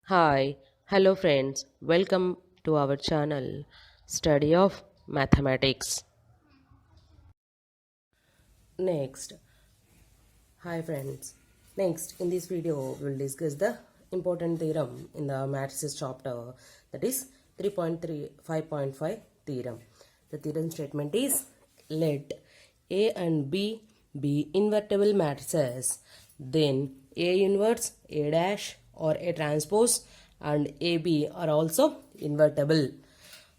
Hi, hello friends, welcome to our channel Study of Mathematics. Next, hi friends. Next, in this video, we'll discuss the important theorem in the Matrices chapter, that is 3.3 theorem. The theorem statement is, let A and B be invertible matrices, then A inverse A dash or A transpose and AB are also invertible.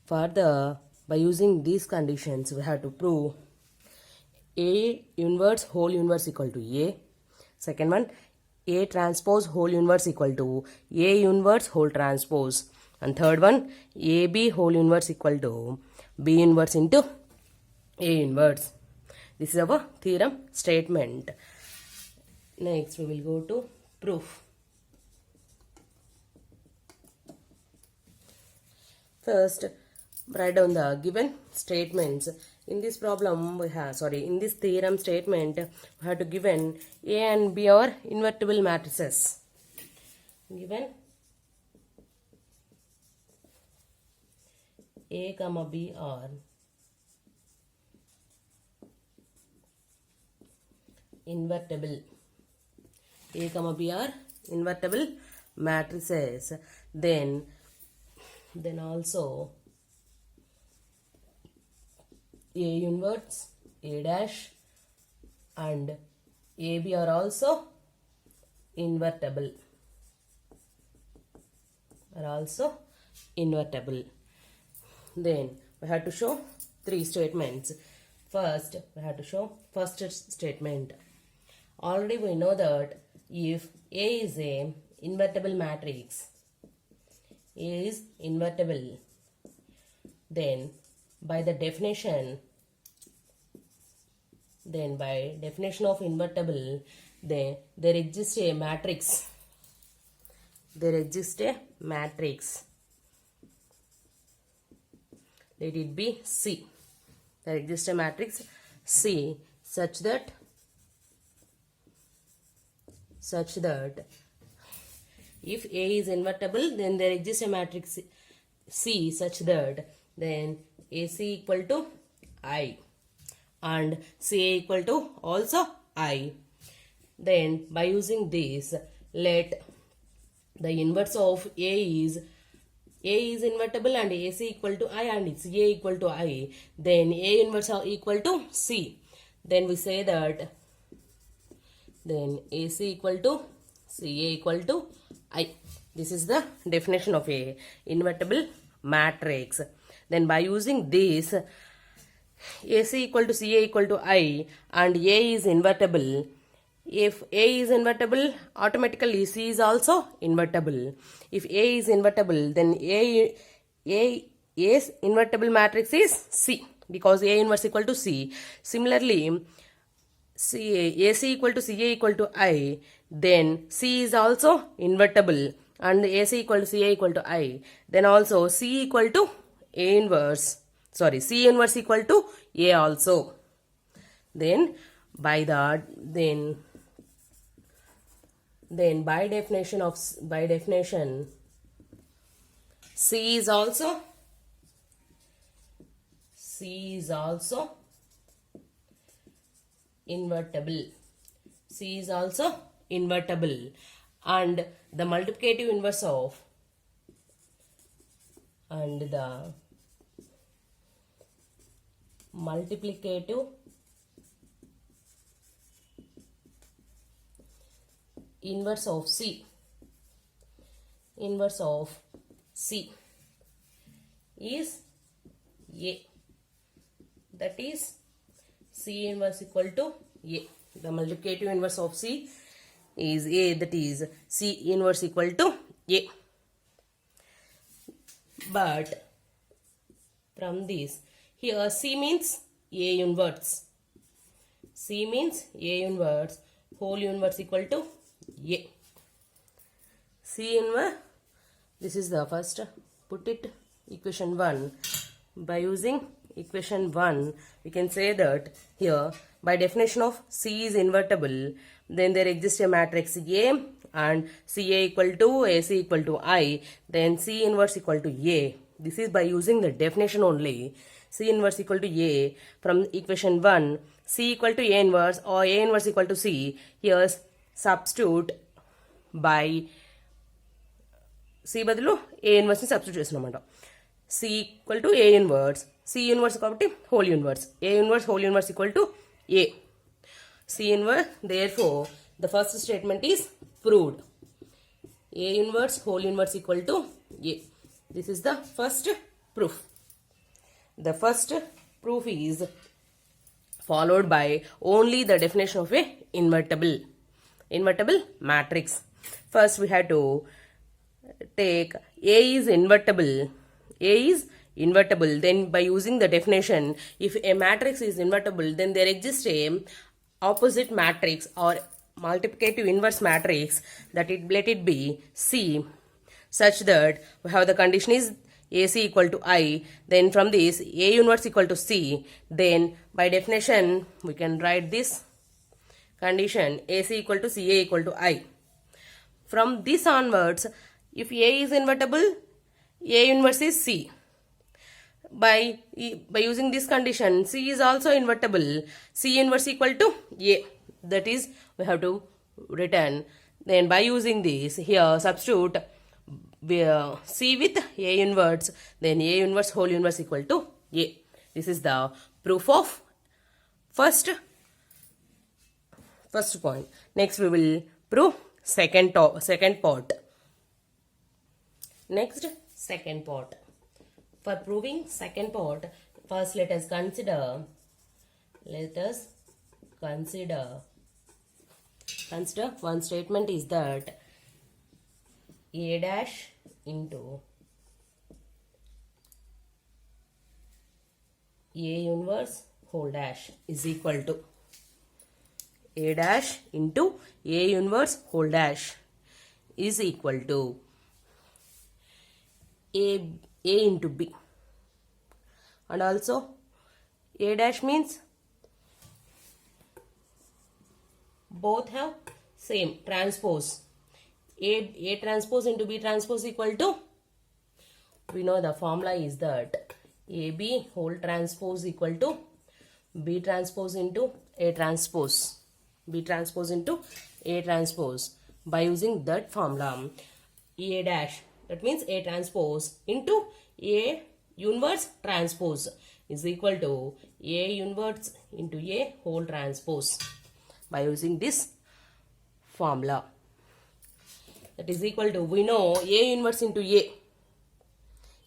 Further, by using these conditions, we have to prove A inverse whole inverse equal to A. Second one, A transpose whole inverse equal to A inverse whole transpose. And third one, AB whole inverse equal to B inverse into A inverse. This is our theorem statement. Next, we will go to proof. First, write down the given statements. In this problem, in this theorem statement, we have to given A and B are invertible matrices. Given A comma B are invertible. A comma B are invertible matrices. Then also A inverse A dash and AB are also invertible. Then we have to show three statements. First, we have to show first statement. Already we know that if A is a invertible matrix, A is invertible, then by definition of invertible, then there exists a matrix. Let it be C. There exists a matrix C such that if A is invertible, then there exists a matrix C such that then AC equal to I and CA equal to also I. Then by using this, let the inverse of A is invertible and AC equal to I and CA equal to I. Then A inverse are equal to C. Then we say that then AC equal to CA equal to I. This is the definition of a invertible matrix. Then by using this, AC equal to CA equal to I and A is invertible. If A is invertible, automatically C is also invertible. If A is invertible, then A's invertible matrix is C because A inverse equal to C. Similarly, AC equal to CA equal to I, then C is also invertible and AC equal to CA equal to I. Then also C equal to C inverse equal to A also. Then by definition C is also invertible. C is also invertible and the multiplicative inverse of C is A. That is C inverse equal to A. The multiplicative inverse of C is A, that is C inverse equal to A. But from this, here C means A inverse. C means A inverse, whole inverse equal to A. C inverse, this is the first, put it equation 1. By using equation 1, we can say that here by definition of C is invertible, then there exists a matrix A and CA equal to AC equal to I, then C inverse equal to A. This is by using the definition only. C inverse equal to A from equation 1, C equal to A inverse or A inverse equal to C. Here substitute by C బదులు A inverse ని substitute చేస్తున్నాం. C equal to A inverse, C inverse కాబట్టి whole inverse, A inverse whole inverse equal to A. C inverse, therefore the first statement is proved. A inverse whole inverse equal to A. This is the first proof. The first proof is followed by only the definition of a invertible matrix. First we have to take A is invertible. A is invertible. Then by using the definition, if a matrix is invertible, then there exists a opposite matrix or multiplicative inverse matrix that let it be C, such that we have the condition is AC equal to I. Then from this A inverse equal to C. Then by definition we can write this condition AC equal to CA equal to I. From this onwards, if A is invertible, A inverse is C. By using this condition, C is also invertible. C inverse equal to A. That is, we have to return. Then by using this, here substitute C with A inverse. Then A inverse whole inverse equal to A. This is the proof of first point. Next we will prove second part. Next, second part. For proving second part, first let us consider one statement is that A dash into A inverse whole dash is equal to A dash into A inverse whole dash is equal to A into B, and also A dash means both have same transpose. A transpose into B transpose equal to, we know the formula is that AB whole transpose equal to B transpose into A transpose. B transpose into A transpose. By using that formula, A dash, that means A transpose into A inverse transpose is equal to A inverse into A whole transpose. By using this formula, that is equal to, we know A inverse into A.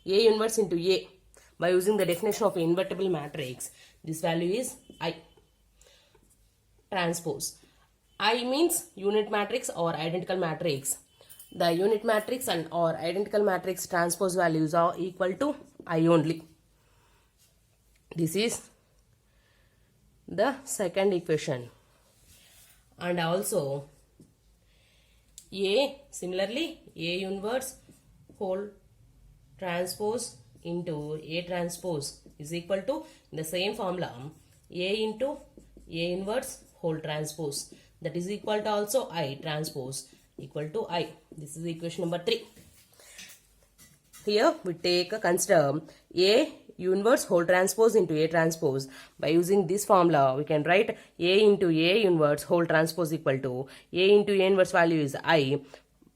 A inverse into A. By using the definition of invertible matrix, this value is I. Transpose. I means unit matrix or identical matrix. The unit matrix and or identical matrix transpose values are equal to I only. This is the second equation. And also similarly A inverse whole transpose into A transpose is equal to, in the same formula, A into A inverse whole transpose, that is equal to also I transpose equal to I. This is equation number 3. Here we consider A inverse whole transpose into A transpose. By using this formula, we can write A into A inverse whole transpose equal to A into A inverse value is I,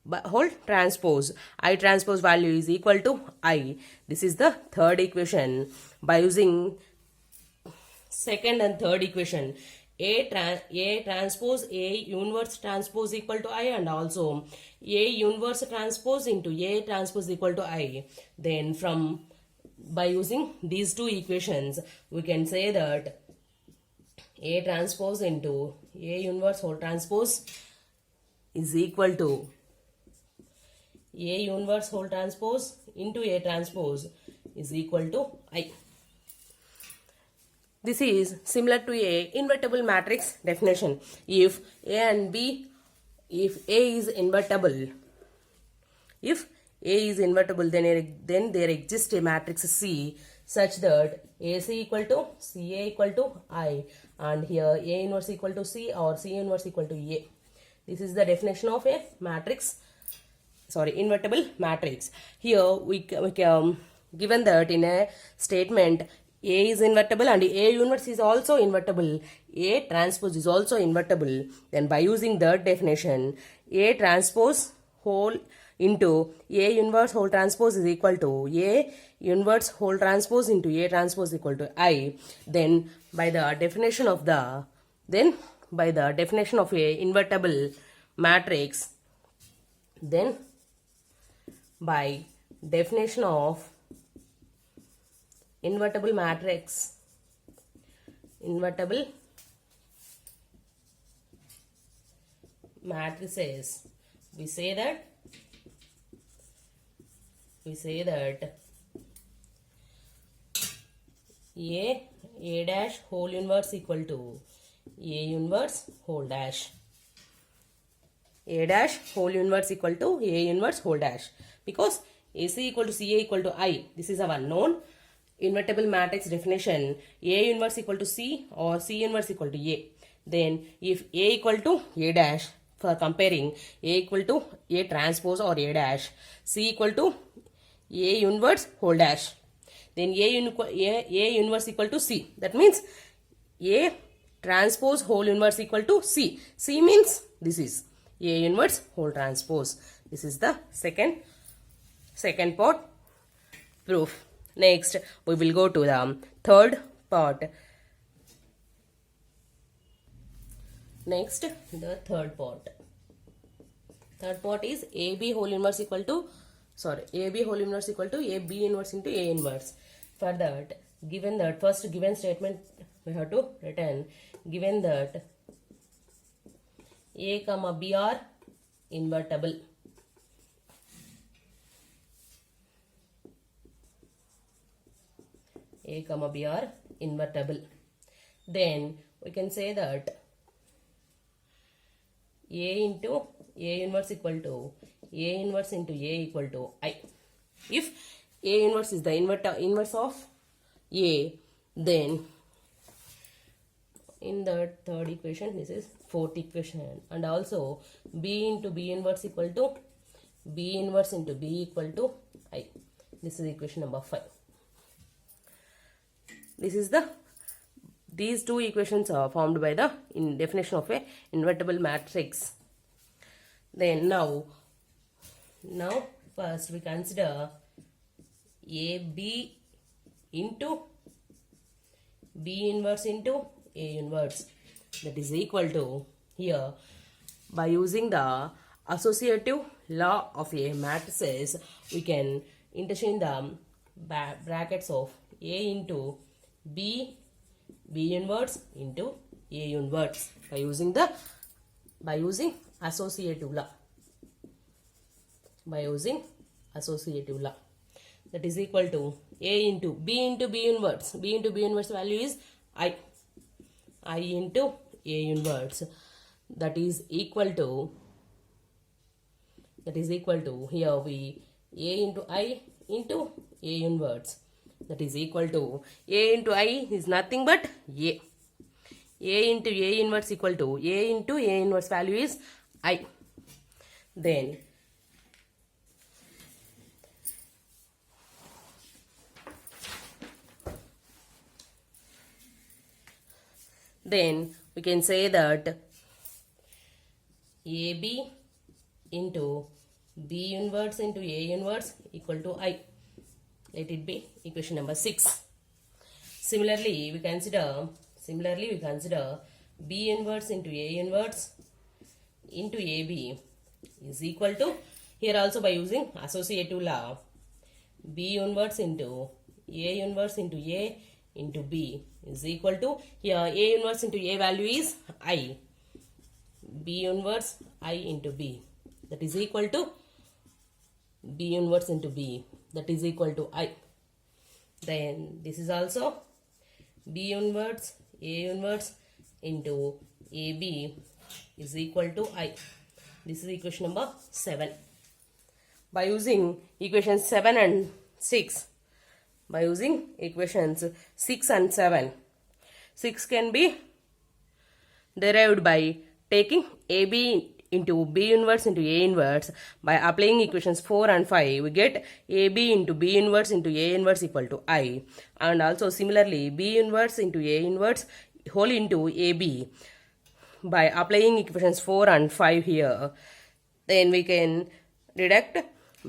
but whole transpose, I transpose value is equal to I. This is the third equation. By using second and third equation, A transpose A inverse transpose equal to I, and also A inverse transpose into A transpose equal to I. Then by using these two equations, we can say that A transpose into A inverse whole transpose is equal to A inverse whole transpose into A transpose is equal to I. This is similar to a invertible matrix definition. If A and B, if A is invertible, then there exists a matrix C such that AC equal to CA equal to I, and here A inverse equal to C or C inverse equal to A. This is the definition of a matrix, sorry, invertible matrix. Here we given that in a statement A is invertible and A inverse is also invertible, A transpose is also invertible. Then by using that definition, A transpose whole into A inverse whole transpose is equal to A inverse whole transpose into A transpose equal to I. Then by the definition of a invertible matrix, then by definition of invertible matrices, we say that A dash whole inverse equal to A inverse whole dash. A dash whole inverse equal to A inverse whole dash, because AC equal to CA equal to I. This is our known invertible matrix definition. A inverse equal to C or C inverse equal to A. Then if A equal to A dash, for comparing A equal to A transpose or A dash, C equal to A inverse whole dash, then A inverse equal to C. That means A transpose whole inverse equal to C. C means this is A inverse whole transpose. This is the second part proof. Next, we will go to the third part. Third part is AB whole inverse equal to, AB whole inverse equal to AB inverse into A inverse. For that, given that first given statement we have to return, given that A comma B are invertible. A comma B are invertible. Then we can say that A into A inverse equal to A inverse into A equal to I. If A inverse is the inverse of A, then in the third equation, this is fourth equation, and also B into B inverse equal to B inverse into B equal to I. This is equation number 5. These two equations are formed by the definition of a invertible matrix. Then now first we consider AB into B inverse into A inverse, that is equal to, here by using the associative law of A matrices, we can interchange the brackets of A into B inverse into A inverse by using associative law. That is equal to A into B inverse. B into B inverse value is I into A inverse. That is equal to here we A into I into A inverse. That is equal to A into I is nothing but A. A into A inverse equal to A into A inverse value is I. Then we can say that AB into B inverse into A inverse equal to I. Let it be equation number 6. Similarly, we consider B inverse into A inverse into AB is equal to, here also by using associative law, B inverse into A inverse into A into B is equal to, here A inverse into A value is I. B inverse I into B, that is equal to B inverse into B, that is equal to I. Then this is also B inverse A inverse into AB is equal to I. This is equation number 7. By using equations 7 and 6, by using equations 6 and 7, 6 can be derived by taking AB into B inverse into A inverse. By applying equations 4 and 5, we get AB into B inverse into A inverse equal to I. And also similarly, B inverse into A inverse whole into AB. By applying equations 4 and 5 here, then we can deduct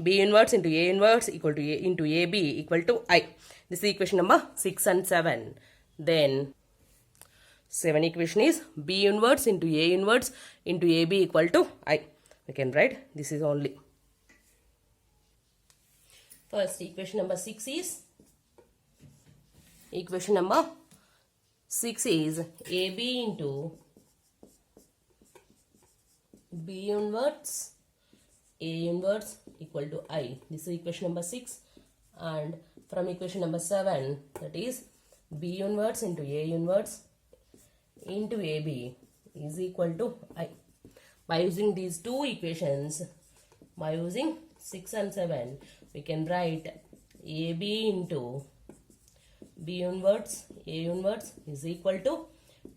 B inverse into A inverse equal to A into AB equal to I. This is equation number 6 and 7. Then 7 equation is B inverse into A inverse into AB equal to I. We can write this is only. First equation number 6 is AB into B inverse A inverse equal to I. This is equation number 6. And from equation number 7, that is B inverse into A inverse into AB is equal to I. By using these two equations, by using 6 and 7, we can write AB into B inverse A inverse is equal to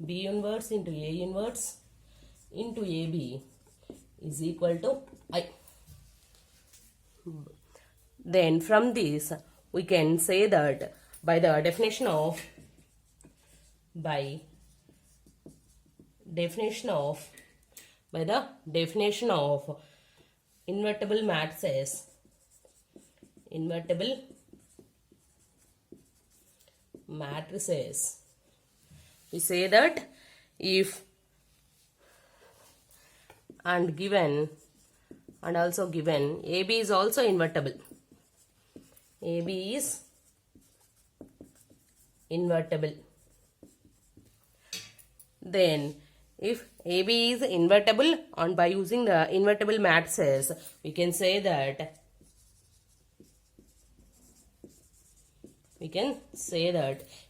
B inverse into A inverse into AB is equal to I. Then from this, we can say that by the definition of invertible matrices, we say that if and given and also given AB is also invertible. AB is invertible. Then if AB is invertible, and by using the invertible matrices, we can say that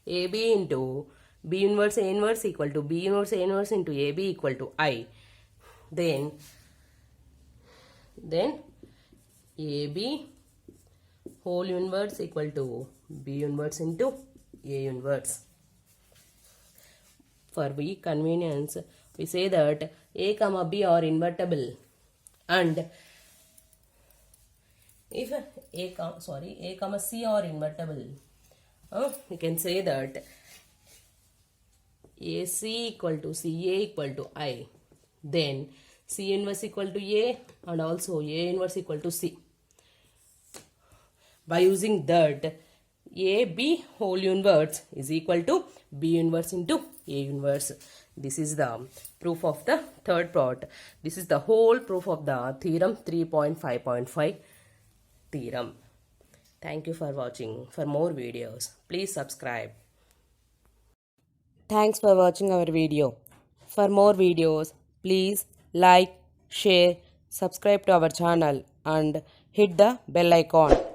AB into B inverse A inverse equal to B inverse A inverse into AB equal to I. Then AB whole inverse equal to B inverse into A inverse. For weak convenience, we say that A comma B are invertible, and if A comma C are invertible, we can say that AC equal to CA equal to I. Then C inverse equal to A and also A inverse equal to C. By using that, AB whole inverse is equal to B inverse into A inverse. This is the proof of the third part. This is the whole proof of the theorem 3.5.5 theorem. Thank you for watching. For more videos, please subscribe. Thanks for watching our video. For more videos, please like, share, subscribe to our channel and hit the bell icon.